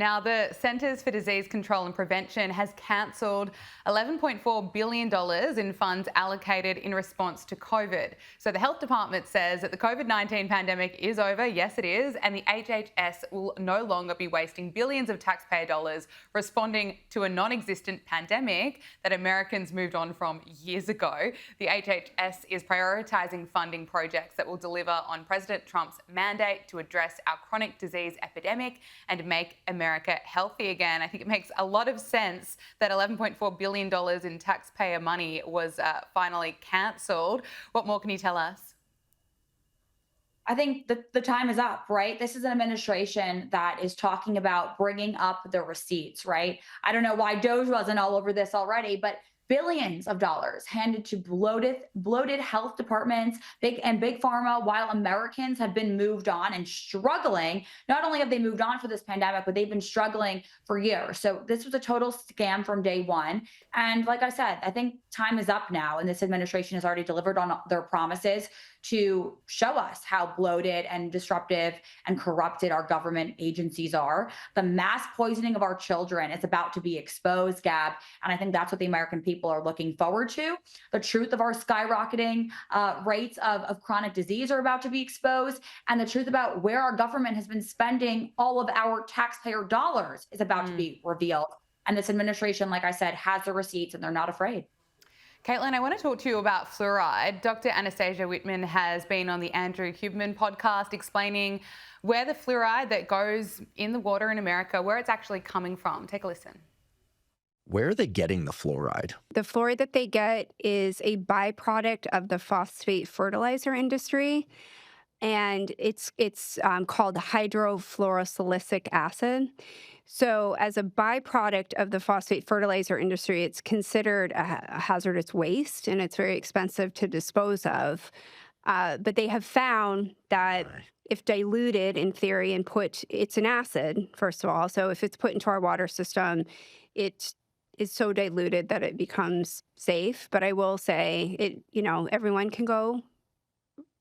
Now, the Centers for Disease Control and Prevention has cancelled $11.4 billion in funds allocated in response to COVID. So the health department says that the COVID-19 pandemic is over. Yes, it is. And the HHS will no longer be wasting billions of taxpayer dollars responding to a non-existent pandemic that Americans moved on from years ago. The HHS is prioritising funding projects that will deliver on President Trump's mandate to address our chronic disease epidemic and make America healthy again. I think it makes a lot of sense that $11.4 billion in taxpayer money was finally cancelled. What more can you tell us? I think the time is up, right? This is an administration that is talking about bringing up the receipts, right? I don't know why Doge wasn't all over this already, but billions of dollars handed to bloated health departments, big pharma, while Americans have been moved on and struggling. Not only have they moved on for this pandemic, but they've been struggling for years. So this was a total scam from day one. And like I said, I think time is up now, and this administration has already delivered on their promises to show us how bloated and disruptive and corrupted our government agencies are. The mass poisoning of our children is about to be exposed, Gab, and I think that's what the American people are looking forward to. The truth of our skyrocketing rates of chronic disease are about to be exposed, and the truth about where our government has been spending all of our taxpayer dollars is about to be revealed. And this administration, like I said, has the receipts, and they're not afraid. Caitlin, I want to talk to you about fluoride. Dr. Anastasia Whitman has been on the Andrew Huberman podcast explaining where the fluoride that goes in the water in America, where it's actually coming from. Take a listen. Where are they getting the fluoride? The fluoride that they get is a byproduct of the phosphate fertilizer industry, and it's called hydrofluorosilicic acid. So as a byproduct of the phosphate fertilizer industry, it's considered a hazardous waste, and it's very expensive to dispose of. But they have found that if diluted, in theory, and it's an acid, first of all. So if it's put into our water system, it is so diluted that it becomes safe. But I will say, everyone can go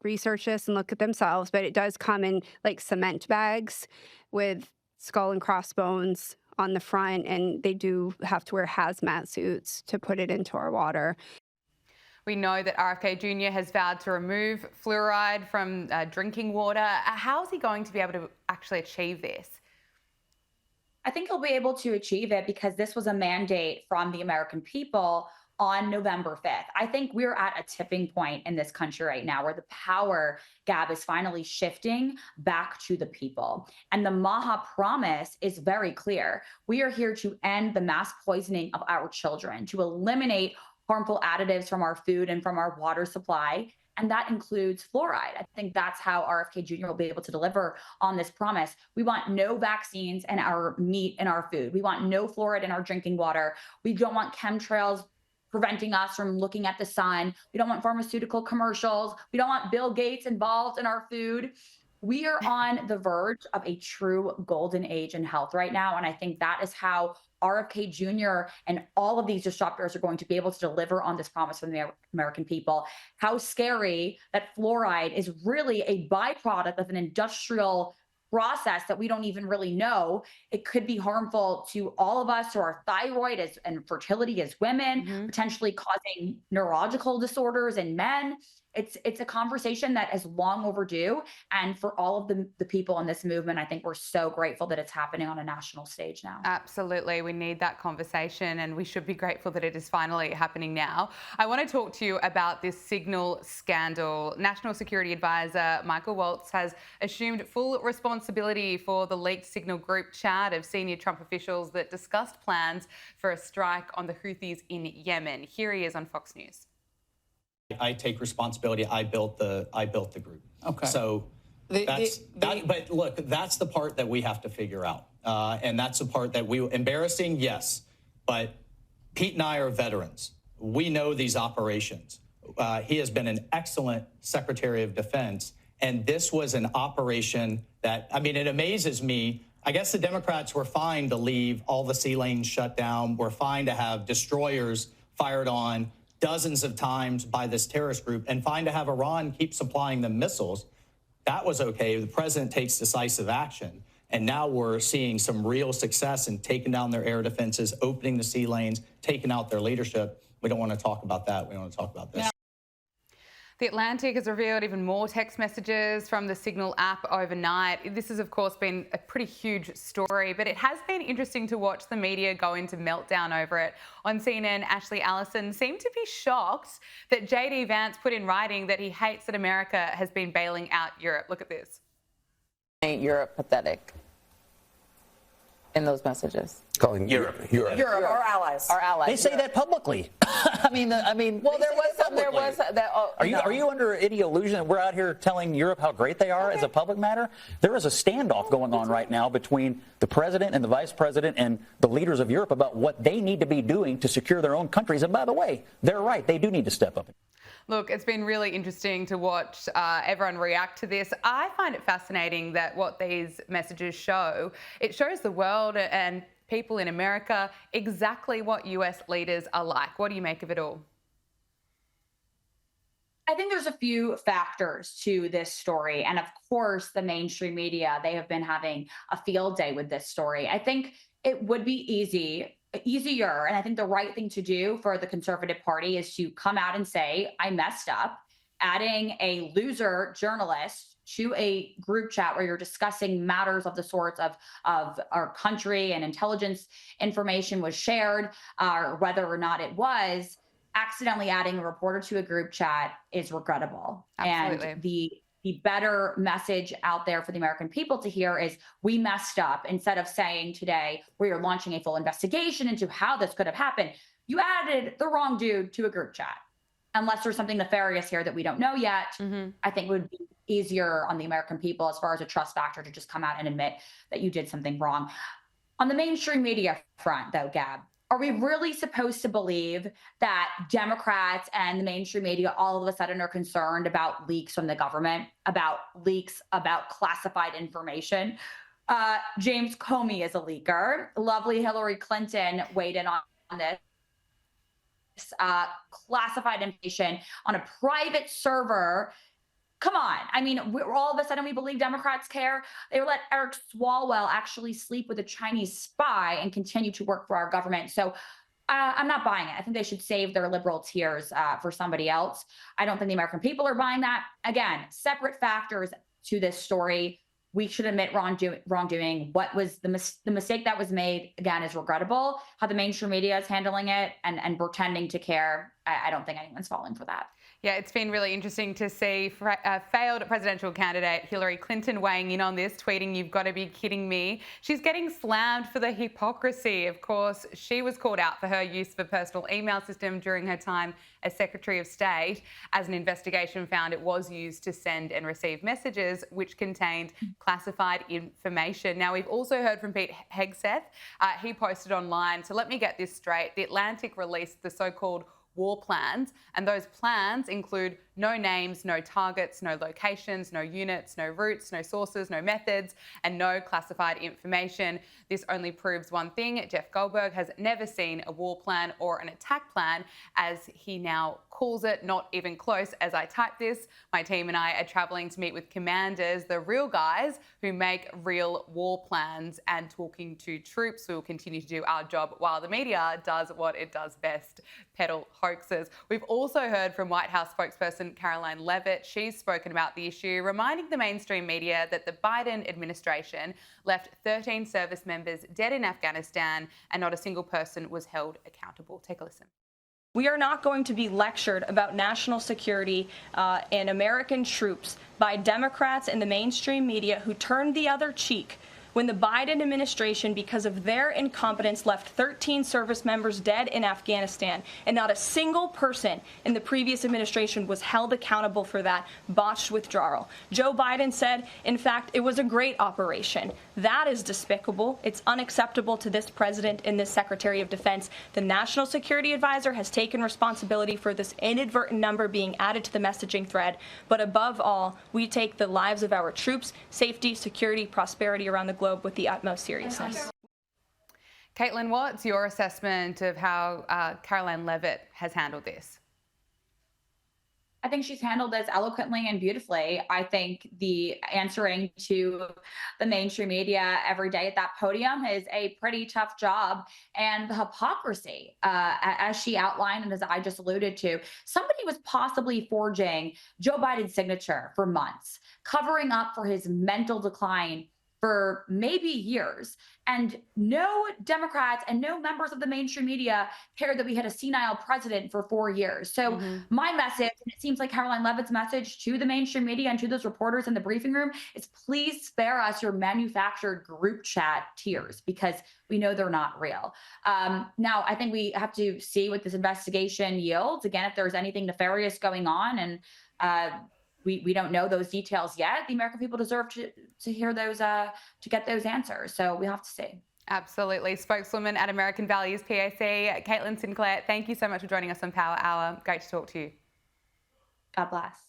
research this and look at themselves, but it does come in like cement bags with skull and crossbones on the front, and they do have to wear hazmat suits to put it into our water. We know that RFK Jr. has vowed to remove fluoride from drinking water. How is he going to be able to actually achieve this? I think he'll be able to achieve it because this was a mandate from the American people on November 5th. I think we're at a tipping point in this country right now where the power, Gab, is finally shifting back to the people. And the Maha promise is very clear. We are here to end the mass poisoning of our children, to eliminate harmful additives from our food and from our water supply. And that includes fluoride. I think that's how RFK Jr. will be able to deliver on this promise. We want no vaccines in our meat and our food. We want no fluoride in our drinking water. We don't want chemtrails preventing us from looking at the sun. We don't want pharmaceutical commercials. We don't want Bill Gates involved in our food. We are on the verge of a true golden age in health right now. And I think that is how RFK Jr. and all of these disruptors are going to be able to deliver on this promise from the American people. How scary that fluoride is really a byproduct of an industrial process that we don't even really know. It could be harmful to all of us, to our thyroid and fertility as women, potentially causing neurological disorders in men. It's a conversation that is long overdue. And for all of the people in this movement, I think we're so grateful that it's happening on a national stage now. Absolutely. We need that conversation, and we should be grateful that it is finally happening now. I want to talk to you about this Signal scandal. National Security Advisor Michael Waltz has assumed full responsibility for the leaked Signal group chat of senior Trump officials that discussed plans for a strike on the Houthis in Yemen. Here he is on Fox News. I take responsibility. I built the group. Okay. So but look, that's the part that we have to figure out, and that's the part that embarrassing, yes. But Pete and I are veterans. We know these operations. He has been an excellent Secretary of Defense, and this was an operation that, it amazes me. I guess the Democrats were fine to leave all the sea lanes shut down. We're fine to have destroyers fired on dozens of times by this terrorist group, and fine to have Iran keep supplying them missiles. That was okay. The president takes decisive action. And now we're seeing some real success in taking down their air defenses, opening the sea lanes, taking out their leadership. We don't want to talk about that. We want to talk about this. Yeah. The Atlantic has revealed even more text messages from the Signal app overnight. This has, of course, been a pretty huge story, but it has been interesting to watch the media go into meltdown over it. On CNN, Ashley Allison seemed to be shocked that J.D. Vance put in writing that he hates that America has been bailing out Europe. Look at this. Ain't Europe pathetic in those messages? Calling Europe, our allies. Our allies. They say that publicly. I mean. Well, there was that. Are you under any illusion that we're out here telling Europe how great they are as a public matter? There is a standoff going on right now between the president and the vice president and the leaders of Europe about what they need to be doing to secure their own countries. And by the way, they're right. They do need to step up. Look, it's been really interesting to watch everyone react to this. I find it fascinating that what these messages show, it shows the world and people in America exactly what US leaders are like. What do you make of it all? I think there's a few factors to this story. And of course, the mainstream media, they have been having a field day with this story. I think it would be easier, and I think the right thing to do for the Conservative Party is to come out and say, I messed up. Adding a loser journalist to a group chat where you're discussing matters of the sorts of our country and intelligence information was shared, or whether or not it was, accidentally adding a reporter to a group chat is regrettable. Absolutely. And the better message out there for the American people to hear is we messed up. Instead of saying today we are launching a full investigation into how this could have happened, you added the wrong dude to a group chat. Unless there's something nefarious here that we don't know yet, I think it would be easier on the American people as far as a trust factor to just come out and admit that you did something wrong. On the mainstream media front, though, Gab, are we really supposed to believe that Democrats and the mainstream media all of a sudden are concerned about leaks from the government, about leaks about classified information? James Comey is a leaker. Lovely Hillary Clinton weighed in on this. Classified information on a private server. Come on. I mean, all of a sudden we believe Democrats care. They let Eric Swalwell actually sleep with a Chinese spy and continue to work for our government. So I'm not buying it. I think they should save their liberal tears for somebody else. I don't think the American people are buying that. Again, separate factors to this story. We should admit wrongdoing. What was the mistake that was made, again, is regrettable. How the mainstream media is handling it and pretending to care, I don't think anyone's falling for that. Yeah, it's been really interesting to see failed presidential candidate Hillary Clinton weighing in on this, tweeting, "You've got to be kidding me." She's getting slammed for the hypocrisy. Of course, she was called out for her use of a personal email system during her time as Secretary of State, as an investigation found it was used to send and receive messages which contained classified information. Now, we've also heard from Pete Hegseth. He posted online, so let me get this straight. The Atlantic released the so-called war plans, and those plans include no names, no targets, no locations, no units, no routes, no sources, no methods, and no classified information. This only proves one thing: Jeff Goldberg has never seen a war plan or an attack plan, as he now calls it. Not even close. As I type this, my team and I are travelling to meet with commanders, the real guys who make real war plans, and talking to troops. We will continue to do our job while the media does what it does best: peddle hoaxes. We've also heard from White House spokesperson Caroline Leavitt. She's spoken about the issue, reminding the mainstream media that the Biden administration left 13 service members dead in Afghanistan and not a single person was held accountable. Take a listen. We are not going to be lectured about national security and American troops by Democrats and the mainstream media who turned the other cheek when the Biden administration, because of their incompetence, left 13 service members dead in Afghanistan, and not a single person in the previous administration was held accountable for that botched withdrawal. Joe Biden said, in fact, it was a great operation. That is despicable. It's unacceptable to this president and this Secretary of Defense. The National Security Advisor has taken responsibility for this inadvertent number being added to the messaging thread. But above all, we take the lives of our troops, safety, security, prosperity around the globe with the utmost seriousness. Caitlin, what's your assessment of how Caroline Leavitt has handled this? I think she's handled this eloquently and beautifully. I think the answering to the mainstream media every day at that podium is a pretty tough job. And the hypocrisy, as she outlined and as I just alluded to, somebody was possibly forging Joe Biden's signature for months, covering up for his mental decline for maybe years. And no Democrats and no members of the mainstream media cared that we had a senile president for 4 years. So my message, and it seems like Caroline Leavitt's message to the mainstream media and to those reporters in the briefing room, is please spare us your manufactured group chat tears, because we know they're not real. Now, I think we have to see what this investigation yields. Again, if there's anything nefarious going on, and we don't know those details yet. The American people deserve to hear those, to get those answers. So we have to see. Absolutely. Spokeswoman at American Values PAC, Caitlin Sinclair, thank you so much for joining us on Power Hour. Great to talk to you. God bless.